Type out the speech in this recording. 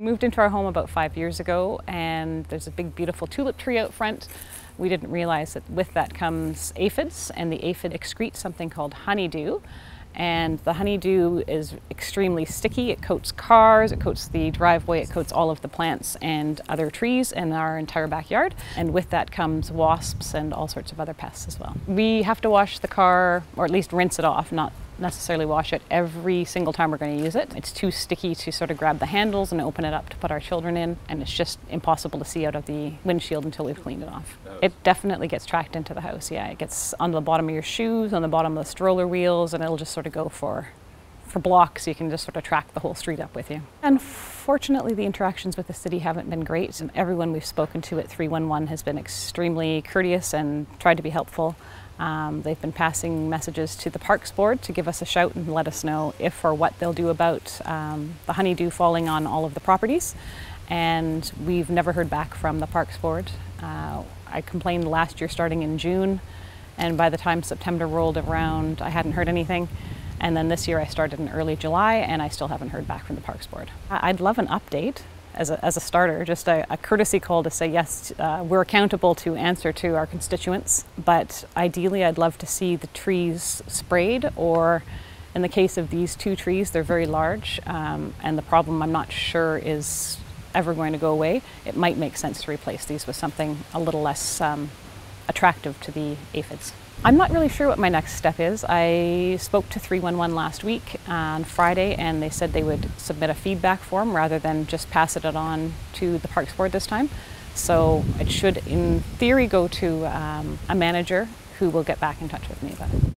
Moved into our home about 5 years ago, and there's a big beautiful tulip tree out front. We didn't realize that with that comes aphids, and the aphid excretes something called honeydew. And the honeydew is extremely sticky. It coats cars, it coats the driveway, it coats all of the plants and other trees in our entire backyard. And with that comes wasps and all sorts of other pests as well. We have to wash the car, or at least rinse it off, not necessarily wash it every single time we're going to use it. It's too sticky to sort of grab the handles and open it up to put our children in, and it's just impossible to see out of the windshield until we've cleaned it off. It definitely gets tracked into the house, yeah. It gets on the bottom of your shoes, on the bottom of the stroller wheels, and it'll just sort of go for blocks. You can just sort of track the whole street up with you. Unfortunately, the interactions with the city haven't been great. And everyone we've spoken to at 311 has been extremely courteous and tried to be helpful. They've been passing messages to the Parks Board to give us a shout and let us know if or what they'll do about the honeydew falling on all of the properties. And we've never heard back from the Parks Board. I complained last year starting in June, and by the time September rolled around, I hadn't heard anything. And then this year I started in early July, and I still haven't heard back from the Parks Board. I'd love an update. As a starter, just a courtesy call to say, yes, we're accountable to answer to our constituents, but ideally I'd love to see the trees sprayed, or in the case of these two trees, they're very large, and the problem I'm not sure is ever going to go away. It might make sense to replace these with something a little less attractive to the aphids. I'm not really sure what my next step is. I spoke to 311 last week on Friday, and they said they would submit a feedback form rather than just pass it on to the Parks Board this time. So it should, in theory, go to a manager who will get back in touch with me about it.